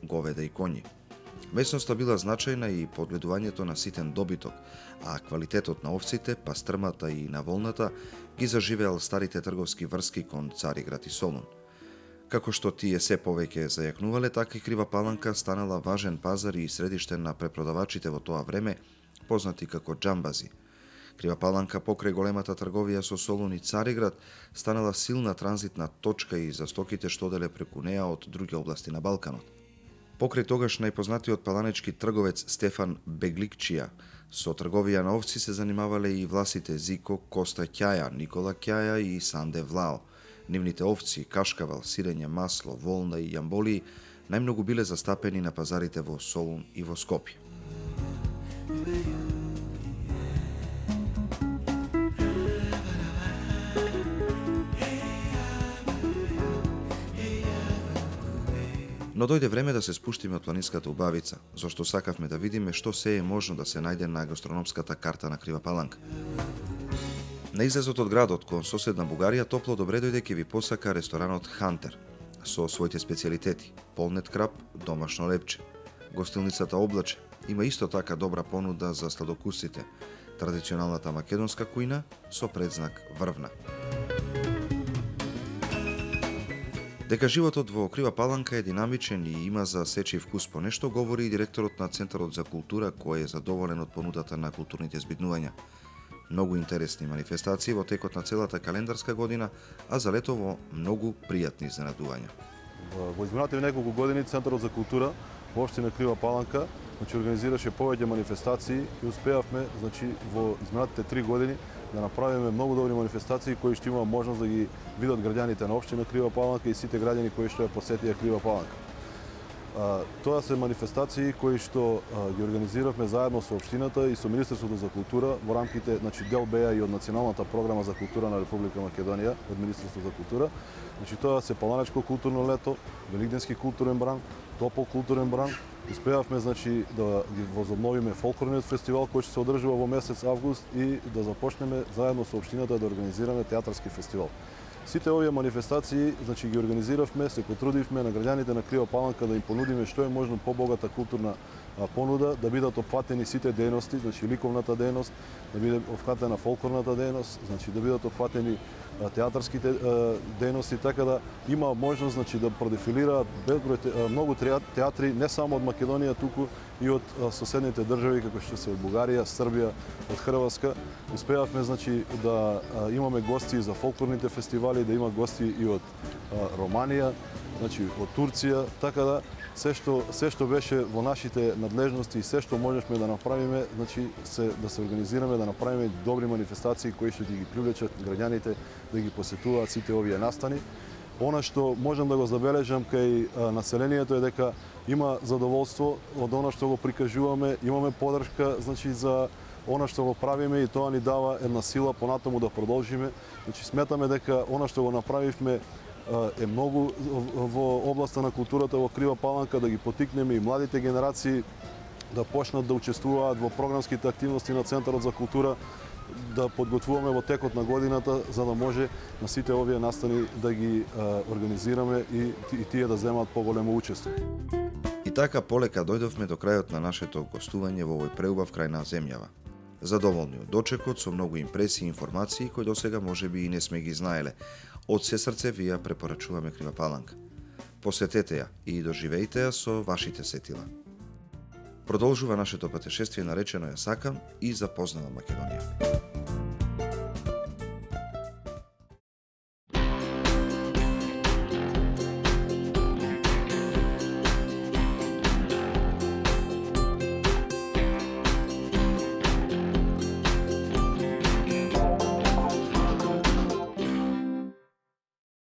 говеда и коњи. Месноста била значајна и по одгледувањето на ситен добиток, а квалитетот на овците, пастрмата и наволната ги заживеал старите трговски врски кон Цариград и Солун. Како што тие се повеќе зајакнувале, така и Крива Паланка станала важен пазар и средиште на препродавачите во тоа време, познати како џамбази. Крива Паланка покрај големата трговија со Солун и Цариград станала силна транзитна точка и за стоките што оделе преку неа од други области на Балканот. Покрај тогаш најпознатиот паланечки трговец Стефан Бегликчија, со трговија на овци се занимавале и власите Зико, Коста Ќаја, Никола Ќаја и Санде Влао. Нивните овци, кашкавал, сирење, масло, волна и јамболии најмногу биле застапени на пазарите во Солун и во Скопје. Но дојде време да се спуштиме од планинската убавица, зашто сакавме да видиме што се е можно да се најде на гастрономската карта на Крива Паланка. На излезот од градот кон соседна Бугарија топло добре дојде ќе ви посака ресторанот Хантер со своите специјалитети: полнет крап, домашно лепче. Гостилницата Облаче има исто така добра понуда за сладокусите, традиционалната македонска кујна со предзнак врвна. Дека животот во Крива Паланка е динамичен и има за сечи вкус по нешто, говори и директорот на Центарот за култура, кој е задоволен од понудата на културните збиднувања. Многу интересни манифестации во текот на целата календарска година, а за летово многу пријатни изненадувања. Во изминатите неколку години Центарот за култура во општина Крива Паланка организираше повеќе манифестации и успеавме во изминатите 3 години да направиме многу добри манифестации кои што има можност да ги видат граѓаните на општина Крива Паланка и сите граѓани кои што ја посетија Крива Паланка. Тоа се манифестации кои што ги организиравме заедно со општината и со Министерството за култура во рамките, дел беа и од Националната програма за култура на Република Македонија, од Министерството за култура. Тоа се Паланечко културно лето, Великденски културен бран, Топол културен бран. Успеавме да ги возобновиме фолклорниот фестивал кој ќе се одржува во месец август и да започнеме заедно со општината да организираме театарски фестивал. Сите овие манифестации ги организиравме, се потрудивме на граѓаните на Крива Паланка да им понудиме што е можно побогата културна понуда, да бидат опфатени сите дејности, ликовната дејност, да биде опфатена фолклорната дејност, да бидат опфатени театарските дејности, така да има можност да продефилираат многу театри не само од Македонија, туку и од соседните држави како што се од Бугарија, Србија, од Хрватска. Успеавме да имаме гости за фолклорните фестивали, да има гости и од Романија, од Турција, така да се што беше во нашите надлежности и се што можешме да направиме, да се организираме, да направиме добри манифестации кои што ги привлечат граѓаните да ги посетуваат сите овие настани. Она што можам да го забележам кај населението е дека има задоволство од она што го прикажуваме, имаме поддршка за она што го правиме и тоа ни дава една сила понатаму да продолжиме. Сметаме дека она што го направивме е многу во областа на културата во Крива Паланка, да ги потикнеме и младите генерации да почнат да учествуваат во програмските активности на Центарот за култура, да подготвуваме во текот на годината, за да може на сите овие настани да ги организираме и тие да земат поголемо учество. И така полека дојдовме до крајот на нашето гостување во овој преубав крај на земјава. Задоволни од дочекот, со многу импресии и информации кои досега можеби и не сме ги знаеле. Од се срце ви ја препорачуваме Крива Паланка. Посетете ја и доживејте ја со вашите сетила. Продолжува нашето патешествие наречено Ја сакам и запознавам Македонија.